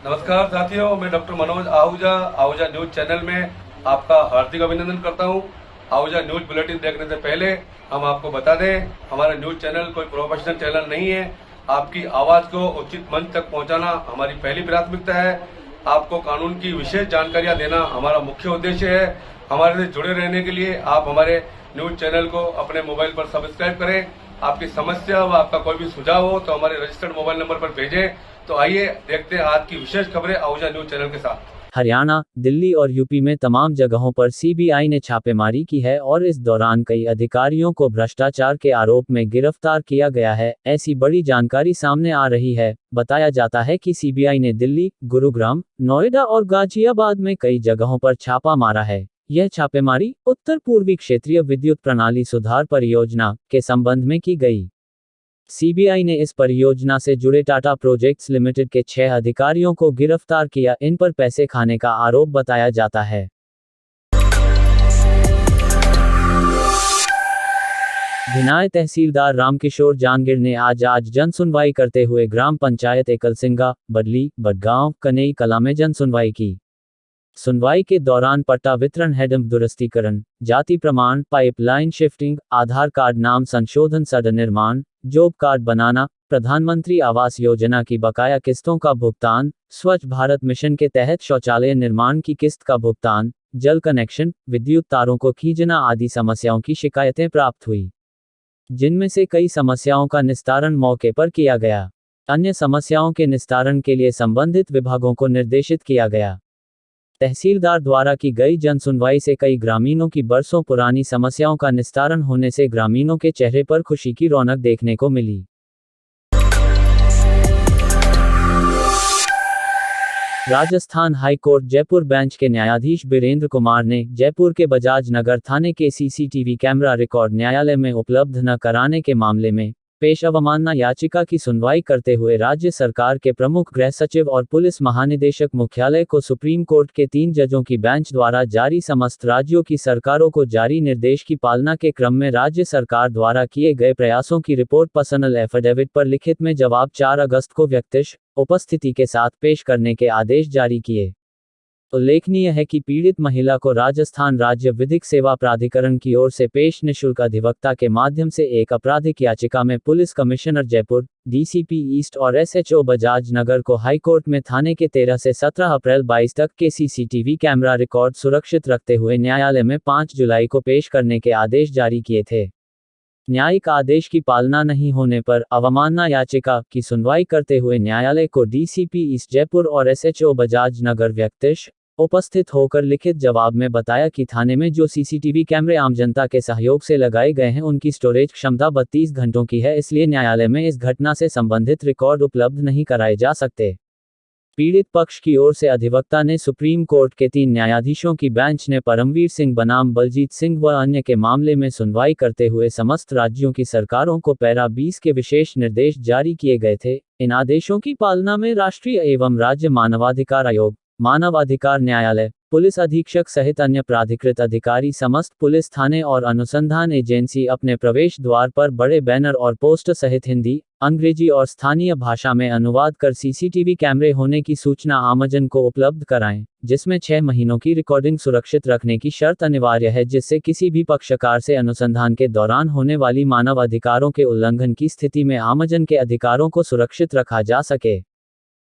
नमस्कार साथियों, मैं doctor Manoj Ahuja Ahuja news channel में आपका हार्दिक अभिनंदन करता हूं। आहूजा न्यूज बुलेटिन देखने से पहले हम आपको बता दें, हमारा न्यूज चैनल कोई प्रोफेशनल चैनल नहीं है। आपकी आवाज़ को उचित मंच तक पहुंचाना हमारी पहली प्राथमिकता है। आपको कानून की विशेष जानकारियां देना हमारा मुख्य उद्देश्य है। हमारे से जुड़े रहने के लिए आप हमारे न्यूज चैनल को अपने मोबाइल पर सब्सक्राइब करें। आपकी समस्या व आपका कोई भी सुझाव हो तो हमारे रजिस्टर्ड मोबाइल नंबर पर भेजें। तो आइए देखते हैं आज की विशेष खबरें आहूजा न्यूज चैनल के साथ। हरियाणा, दिल्ली और यूपी में तमाम जगहों पर सीबीआई ने छापेमारी की है और इस दौरान कई अधिकारियों को भ्रष्टाचार के आरोप में गिरफ्तार किया गया है। ऐसी बड़ी जानकारी सामने आ रही है। बताया जाता है कि सीबीआई ने दिल्ली, गुरुग्राम, नोएडा और गाजियाबाद में कई जगहों पर छापा मारा है। यह छापेमारी उत्तर पूर्वी क्षेत्रीय विद्युत प्रणाली सुधार परियोजना के संबंध में की गई। सीबीआई ने इस परियोजना से जुड़े टाटा प्रोजेक्ट्स लिमिटेड के 6 अधिकारियों को गिरफ्तार किया। इन पर पैसे खाने का आरोप बताया जाता है। भिनाय तहसीलदार रामकिशोर जांगीर ने आज जनसुनवाई करते हुए ग्राम पंचायत एकलसिंगा, बडली, बडगांव, कनेई कला में जनसुनवाई की। सुनवाई के दौरान पट्टा वितरण, हेडम्प दुरुस्तीकरण, जाति प्रमाण, पाइपलाइन शिफ्टिंग, आधार कार्ड नाम संशोधन, सड़क निर्माण, जॉब कार्ड बनाना, प्रधानमंत्री आवास योजना की बकाया किस्तों का भुगतान, स्वच्छ भारत मिशन के तहत शौचालय निर्माण की किस्त का भुगतान, जल कनेक्शन, विद्युत तारों को खींचना आदि समस्याओं की शिकायतें प्राप्त हुई, जिनमें से कई समस्याओं का निस्तारण मौके पर किया गया। अन्य समस्याओं के निस्तारण के लिए संबंधित विभागों को निर्देशित किया गया। तहसीलदार द्वारा की गई जनसुनवाई से कई ग्रामीणों की बरसों पुरानी समस्याओं का निस्तारण होने से ग्रामीणों के चेहरे पर खुशी की रौनक देखने को मिली। राजस्थान हाईकोर्ट जयपुर बेंच के न्यायाधीश बीरेंद्र कुमार ने जयपुर के बजाज नगर थाने के सीसीटीवी कैमरा रिकॉर्ड न्यायालय में उपलब्ध न कराने के मामले में पेश अवमानना याचिका की सुनवाई करते हुए राज्य सरकार के प्रमुख गृह सचिव और पुलिस महानिदेशक मुख्यालय को सुप्रीम कोर्ट के 3 जजों की बेंच द्वारा जारी समस्त राज्यों की सरकारों को जारी निर्देश की पालना के क्रम में राज्य सरकार द्वारा किए गए प्रयासों की रिपोर्ट पर्सनल एफिडेविट पर लिखित में जवाब 4 अगस्त को व्यक्तिश उपस्थिति के साथ पेश करने के आदेश जारी किए। उल्लेखनीय है कि पीड़ित महिला को राजस्थान राज्य विधिक सेवा प्राधिकरण की ओर से पेश निःशुल्क अधिवक्ता के माध्यम से एक आपराधिक याचिका में police commissioner Jaipur, DCP east और एसएचओ बजाज नगर को हाईकोर्ट में थाने के 13 से 17 अप्रैल 22 तक के सीसीटीवी कैमरा रिकॉर्ड सुरक्षित रखते हुए न्यायालय में 5 जुलाई को पेश करने के आदेश जारी किए थे। न्यायिक आदेश की पालना नहीं होने पर अवमानना याचिका की सुनवाई करते हुए न्यायालय को डीसीपी ईस्ट जयपुर और एसएचओ बजाज नगर व्यक्तिश उपस्थित होकर लिखित जवाब में बताया कि थाने में जो सीसीटीवी कैमरे आम जनता के सहयोग से लगाए गए हैं उनकी स्टोरेज क्षमता 32 घंटों की है, इसलिए न्यायालय में इस घटना से संबंधित रिकॉर्ड उपलब्ध नहीं कराए जा सकते। पीड़ित पक्ष की ओर से अधिवक्ता ने सुप्रीम कोर्ट के 3 न्यायाधीशों की बेंच ने परमवीर सिंह बनाम बलजीत सिंह व अन्य के मामले में सुनवाई करते हुए समस्त राज्यों की सरकारों को पैरा 20 के विशेष निर्देश जारी किए गए थे। इन आदेशों की पालना में राष्ट्रीय एवं राज्य मानवाधिकार आयोग, मानव अधिकार न्यायालय, पुलिस अधीक्षक सहित अन्य प्राधिकृत अधिकारी, समस्त पुलिस थाने और अनुसंधान एजेंसी अपने प्रवेश द्वार पर बड़े बैनर और पोस्टर सहित हिंदी, अंग्रेजी और स्थानीय भाषा में अनुवाद कर सीसीटीवी कैमरे होने की सूचना आमजन को उपलब्ध कराएं, जिसमें 6 महीनों की रिकॉर्डिंग सुरक्षित रखने की शर्त अनिवार्य है, जिससे किसी भी पक्षकार से अनुसंधान के दौरान होने वाली मानव अधिकारों के उल्लंघन की स्थिति में आमजन के अधिकारों को सुरक्षित रखा जा सके।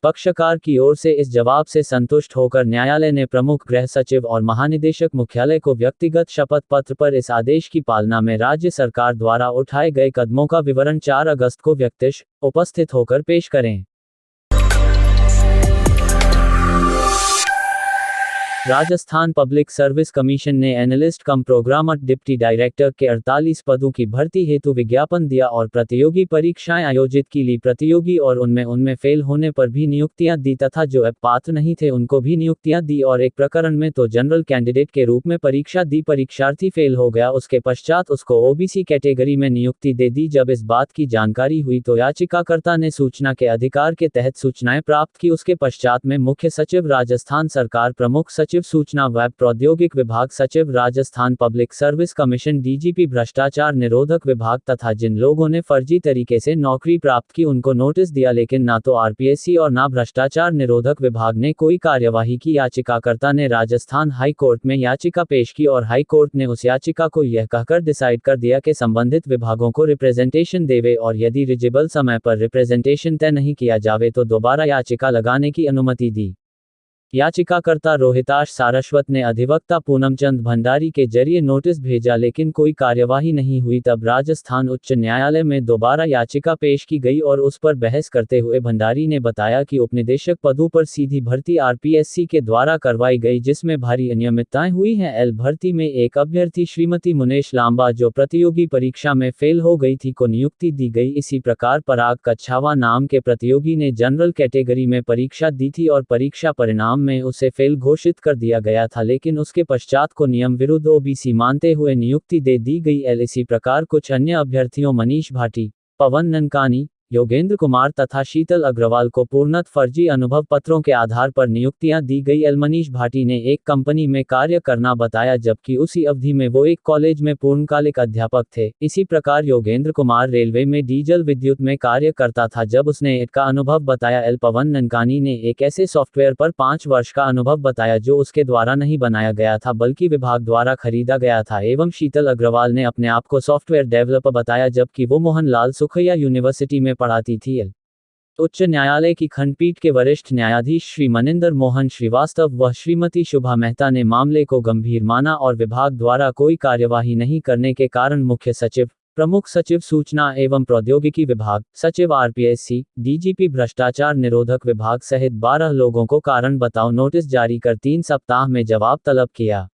पक्षकार की ओर से इस जवाब से संतुष्ट होकर न्यायालय ने प्रमुख गृह सचिव और महानिदेशक मुख्यालय को व्यक्तिगत शपथ पत्र पर इस आदेश की पालना में राज्य सरकार द्वारा उठाए गए कदमों का विवरण 4 अगस्त को व्यक्तिश उपस्थित होकर पेश करें। राजस्थान पब्लिक सर्विस कमीशन ने एनालिस्ट कम प्रोग्रामर डिप्टी डायरेक्टर के 48 पदों की भर्ती हेतु विज्ञापन दिया और प्रतियोगी परीक्षाएं आयोजित की ली। प्रतियोगी और उनमें फेल होने पर भी नियुक्तियां दी तथा जो पात्र नहीं थे उनको भी नियुक्तियां दी, और एक प्रकरण में तो जनरल कैंडिडेट के रूप में परीक्षा दी, परीक्षार्थी फेल हो गया, उसके पश्चात उसको ओबीसी कैटेगरी में नियुक्ति दे दी। जब इस बात की जानकारी हुई तो याचिकाकर्ता ने सूचना के अधिकार के तहत सूचनाएं प्राप्त की। उसके पश्चात में मुख्य सचिव राजस्थान सरकार, प्रमुख सचिव सचिव सूचना व प्रौद्योगिक विभाग सचिव Rajasthan public service commission DGP भ्रष्टाचार निरोधक विभाग तथा जिन लोगों ने फर्जी तरीके से नौकरी प्राप्त की उनको नोटिस दिया, लेकिन ना तो आरपीएससी और ना भ्रष्टाचार निरोधक विभाग ने कोई कार्यवाही की। याचिकाकर्ता ने राजस्थान हाई कोर्ट में याचिका पेश की और हाई कोर्ट ने उस याचिका को यह कहकर डिसाइड कर दिया कि संबंधित विभागों को रिप्रेजेंटेशन देवे और यदि रिजिबल समय पर रिप्रेजेंटेशन तय नहीं किया जावे तो दोबारा याचिका लगाने की अनुमति दी। याचिकाकर्ता रोहिताश सारस्वत ने अधिवक्ता पूनमचंद भंडारी के जरिए नोटिस भेजा, लेकिन कोई कार्यवाही नहीं हुई। तब राजस्थान उच्च न्यायालय में दोबारा याचिका पेश की गई और उस पर बहस करते हुए भंडारी ने बताया कि उपनिदेशक पदों पर सीधी भर्ती आरपीएससी के द्वारा करवाई गई, जिसमें भारी अनियमितताएं हुई हैं। एल भर्ती में एक अभ्यर्थी श्रीमती मुनेश लांबा जो प्रतियोगी परीक्षा में फेल हो गई थी को नियुक्ति दी गई। इसी प्रकार पराग कच्छावा नाम के प्रतियोगी ने जनरल कैटेगरी में परीक्षा दी थी और परीक्षा परिणाम में उसे फेल घोषित कर दिया गया था, लेकिन उसके पश्चात को नियम विरुद्ध ओबीसी मानते हुए नियुक्ति दे दी गई। इसी प्रकार कुछ अन्य अभ्यर्थियों मनीष भाटी, पवन ननकानी, योगेंद्र कुमार तथा शीतल अग्रवाल को पूर्णत फर्जी अनुभव पत्रों के आधार पर नियुक्तियां दी गई। मनीष भाटी ने एक कंपनी में कार्य करना बताया, जबकि उसी अवधि में वो एक कॉलेज में पूर्णकालिक अध्यापक थे। इसी प्रकार योगेंद्र कुमार रेलवे में डीजल विद्युत में कार्य करता था, जब उसने इसका अनुभव बताया। पवन ननकानी ने एक ऐसे सॉफ्टवेयर पर 5 वर्ष का अनुभव बताया जो उसके द्वारा नहीं बनाया गया था बल्कि विभाग द्वारा खरीदा गया था। एवं शीतल अग्रवाल ने अपने आप को सॉफ्टवेयर डेवलपर बताया, जबकि वो मोहनलाल सुखैया यूनिवर्सिटी में पढ़ाती थी। उच्च न्यायालय की खंडपीठ के वरिष्ठ न्यायाधीश श्री मनिंदर मोहन श्रीवास्तव व श्रीमती शुभा मेहता ने मामले को गंभीर माना और विभाग द्वारा कोई कार्यवाही नहीं करने के कारण मुख्य सचिव, प्रमुख सचिव सूचना एवं प्रौद्योगिकी विभाग, सचिव आरपीएससी, डीजीपी भ्रष्टाचार निरोधक विभाग सहित 12 लोगों को कारण बताओ नोटिस जारी कर 3 सप्ताह में जवाब तलब किया।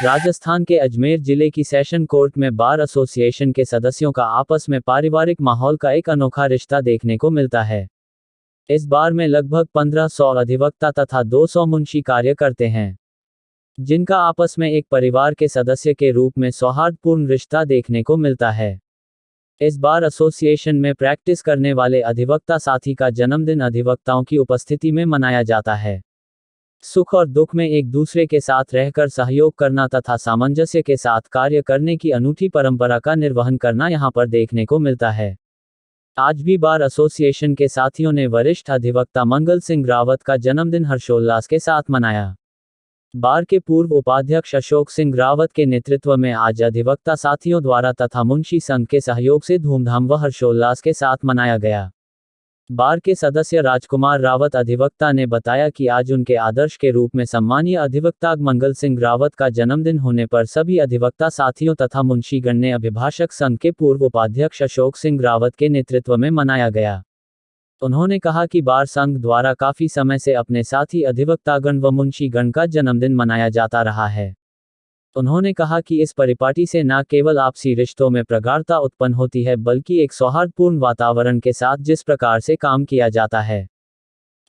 राजस्थान के अजमेर जिले की सेशन कोर्ट में बार एसोसिएशन के सदस्यों का आपस में पारिवारिक माहौल का एक अनोखा रिश्ता देखने को मिलता है। इस बार में लगभग 1500 अधिवक्ता तथा 200 मुंशी कार्य करते हैं, जिनका आपस में एक परिवार के सदस्य के रूप में सौहार्दपूर्ण रिश्ता देखने को मिलता है। इस बार एसोसिएशन में प्रैक्टिस करने वाले अधिवक्ता साथी का जन्मदिन अधिवक्ताओं की उपस्थिति में मनाया जाता है। सुख और दुख में एक दूसरे के साथ रहकर सहयोग करना तथा सामंजस्य के साथ कार्य करने की अनूठी परंपरा का निर्वहन करना यहां पर देखने को मिलता है। आज भी बार एसोसिएशन के साथियों ने वरिष्ठ अधिवक्ता मंगल सिंह रावत का जन्मदिन हर्षोल्लास के साथ मनाया। बार के पूर्व उपाध्यक्ष अशोक सिंह रावत के नेतृत्व में आज अधिवक्ता साथियों द्वारा तथा मुंशी संघ के सहयोग से धूमधाम व हर्षोल्लास के साथ मनाया गया। बार के सदस्य राजकुमार रावत अधिवक्ता ने बताया कि आज उनके आदर्श के रूप में सम्मानीय अधिवक्ता मंगल सिंह रावत का जन्मदिन होने पर सभी अधिवक्ता साथियों तथा मुंशीगण ने अभिभाषक संघ के पूर्व उपाध्यक्ष अशोक सिंह रावत के नेतृत्व में मनाया गया। उन्होंने कहा कि बार संघ द्वारा काफी समय से अपने साथी अधिवक्तागण व मुंशीगण का जन्मदिन मनाया जाता रहा है। उन्होंने कहा कि इस परिपाटी से न केवल आपसी रिश्तों में प्रगाढ़ता उत्पन्न होती है बल्कि एक सौहार्दपूर्ण वातावरण के साथ जिस प्रकार से काम किया जाता है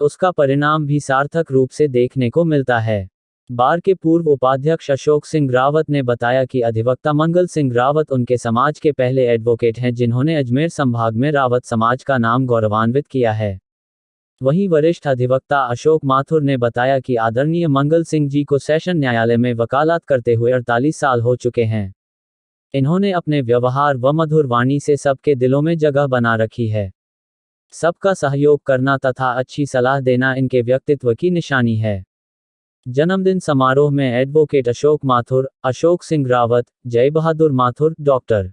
उसका परिणाम भी सार्थक रूप से देखने को मिलता है। बार के पूर्व उपाध्यक्ष अशोक सिंह रावत ने बताया कि अधिवक्ता मंगल सिंह रावत उनके समाज के पहले एडवोकेट हैं जिन्होंने अजमेर संभाग में रावत समाज का नाम गौरवान्वित किया है। वहीं वरिष्ठ अधिवक्ता अशोक माथुर ने बताया कि आदरणीय मंगल सिंह जी को सेशन न्यायालय में वकालत करते हुए 48 साल हो चुके हैं। इन्होंने अपने व्यवहार व मधुर वाणी से सबके दिलों में जगह बना रखी है। सबका सहयोग करना तथा अच्छी सलाह देना इनके व्यक्तित्व की निशानी है। जन्मदिन समारोह में एडवोकेट अशोक माथुर, अशोक सिंह रावत, जय बहादुर माथुर, डॉक्टर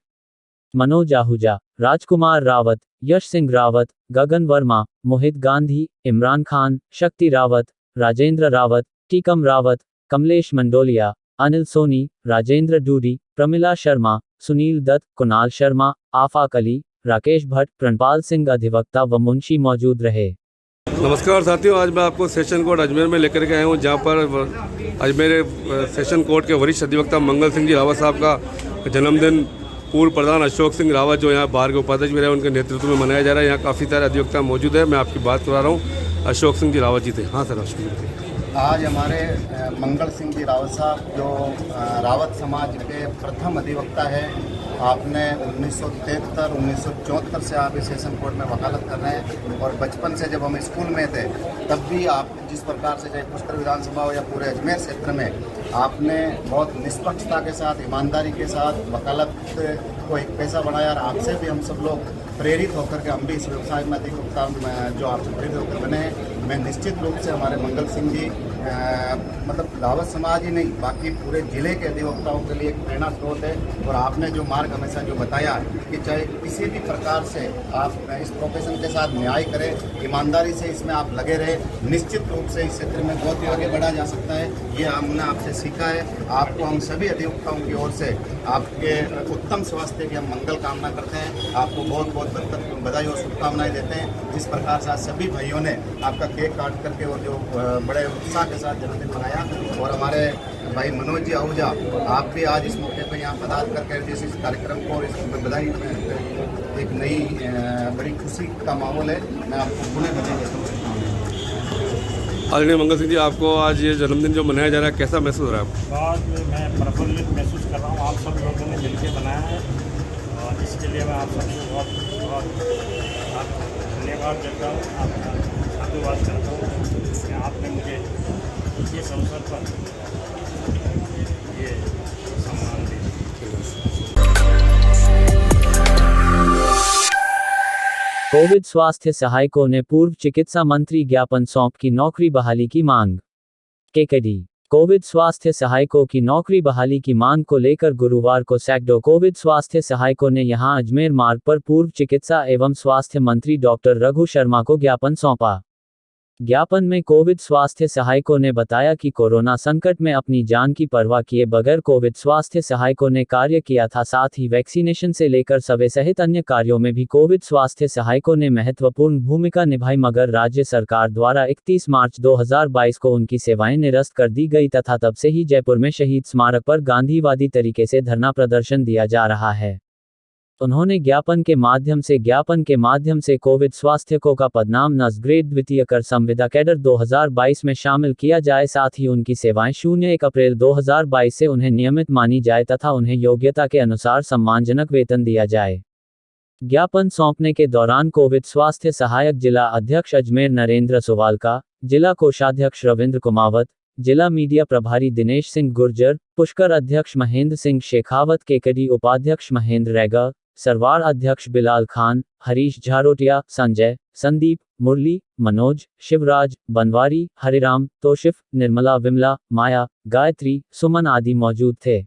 मनोज आहूजा, राजकुमार रावत, यश सिंह रावत, गगन वर्मा, मोहित गांधी, इमरान खान, शक्ति रावत, राजेंद्र रावत, टीकम रावत, कमलेश मंडोलिया, अनिल सोनी, राजेंद्र डूडी, प्रमिला शर्मा, सुनील दत्त, कुणाल शर्मा, आफाक अली, राकेश भट्ट, प्रणपाल सिंह अधिवक्ता व मुंशी मौजूद रहे। नमस्कार साथियों, आज मैं आपको सेशन कोर्ट अजमेर में लेकर के आया हूँ, जहाँ पर अजमेर सेशन कोर्ट के वरिष्ठ अधिवक्ता मंगल सिंह जी रावत साहब का जन्मदिन पूर्व प्रधान अशोक सिंह रावत जो यहाँ बार के उपाध्यक्ष भी रहे उनके नेतृत्व में मनाया जा रहा है। यहाँ काफ़ी सारे अधिवक्ता मौजूद है। मैं आपकी बात करा रहा हूँ, अशोक सिंह जी रावत जी थे। हाँ सर, अशोक जी। आज हमारे मंगल सिंह जी रावत साहब जो रावत समाज के प्रथम अधिवक्ता है, आपने 1973 1974 से आप इस सेशन कोर्ट में वकालत कर रहे हैं और बचपन से जब हम स्कूल में थे तब भी आप जिस प्रकार से चाहे पुष्कर विधानसभा हो या पूरे अजमेर क्षेत्र में आपने बहुत निष्पक्षता के साथ, ईमानदारी के साथ वकालत को एक पेशा बनाया और आपसे भी हम सब लोग प्रेरित होकर के हम भी इस व्यवसाय में अधिवक्ता जो आपसे प्रेरित होकर बने हैं। मैं निश्चित रूप से हमारे मंगल सिंह जी मतलब रावत समाज ही नहीं बाकी पूरे ज़िले के अधिवक्ताओं के लिए एक प्रेरणा स्रोत है। और आपने जो मार्ग हमेशा जो बताया कि चाहे किसी भी प्रकार से आप इस प्रोफेशन के साथ न्याय करें, ईमानदारी से इसमें आप लगे रहे, निश्चित रूप से इस क्षेत्र में बहुत आगे बढ़ा जा सकता है। ये हमने आपसे सीखा है। आपको हम सभी अधिवक्ताओं की ओर से आपके उत्तम स्वास्थ्य की हम मंगल कामना करते हैं। आपको बहुत बहुत बधाई और शुभकामनाएं देते हैं। जिस प्रकार से आज सभी भाइयों ने आपका केक काट करके और जो बड़े उत्साह के साथ जन्मदिन मनाया, और हमारे भाई मनोज जी आहूजा आप भी आज इस मौके पर यहाँ पधार करके जिस इस कार्यक्रम को इस बधाई एक नई बड़ी खुशी का माहौल है। मैं आपको पुनः बधाई देता हूँ। आदरणीय मंगल सिंह जी, आपको आज ये जन्मदिन जो मनाया जा रहा है कैसा महसूस हो रहा है आपको? आज मैं प्रफुल्लित महसूस कर रहा हूँ। आप सब लोगों ने मिलकर बनाया है और इसके लिए मैं आप सबको बहुत बहुत धन्यवाद देता हूँ, आपका साधुवाद करता हूँ कि आपने मुझे इस अवसर पर ये सम्मान दिया। कोविड स्वास्थ्य सहायकों ने पूर्व चिकित्सा मंत्री ज्ञापन सौंप की नौकरी बहाली की मांग। केकेडी कोविड स्वास्थ्य सहायकों की नौकरी बहाली की मांग को लेकर गुरुवार को सैकड़ों कोविड स्वास्थ्य सहायकों ने यहां अजमेर मार्ग पर पूर्व चिकित्सा एवं स्वास्थ्य मंत्री डॉक्टर रघु शर्मा को ज्ञापन सौंपा। ज्ञापन में कोविड स्वास्थ्य सहायकों ने बताया कि कोरोना संकट में अपनी जान की परवाह किए बगैर कोविड स्वास्थ्य सहायकों ने कार्य किया था। साथ ही वैक्सीनेशन से लेकर सर्वे सहित अन्य कार्यों में भी कोविड स्वास्थ्य सहायकों ने महत्वपूर्ण भूमिका निभाई, मगर राज्य सरकार द्वारा 31 मार्च 2022 को उनकी सेवाएं निरस्त कर दी गई तथा तब से ही जयपुर में शहीद स्मारक पर गांधीवादी तरीके से धरना प्रदर्शन दिया जा रहा है। उन्होंने ज्ञापन के माध्यम से कोविड स्वास्थ्यकों का पदनाम नर्स ग्रेड द्वितीय कर संविदा कैडर 2022 में शामिल किया जाए। साथ ही उनकी सेवाएं 01 अप्रैल 2022 से उन्हें नियमित मानी जाए तथा उन्हें योग्यता के अनुसार सम्मानजनक वेतन दिया जाए। ज्ञापन सौंपने के दौरान कोविड स्वास्थ्य सहायक जिला अध्यक्ष अजमेर नरेंद्र सुवालका, जिला कोषाध्यक्ष रविंद्र कुमावत, जिला मीडिया प्रभारी दिनेश सिंह गुर्जर, पुष्कर अध्यक्ष महेंद्र सिंह शेखावत, केकेडी उपाध्यक्ष महेंद्र रैगा, सरवार अध्यक्ष बिलाल खान, हरीश झारोटिया, संजय, संदीप, मुरली, मनोज, शिवराज, बनवारी, हरिराम, तोशिफ, निर्मला, विमला, माया, गायत्री, सुमन आदि मौजूद थे।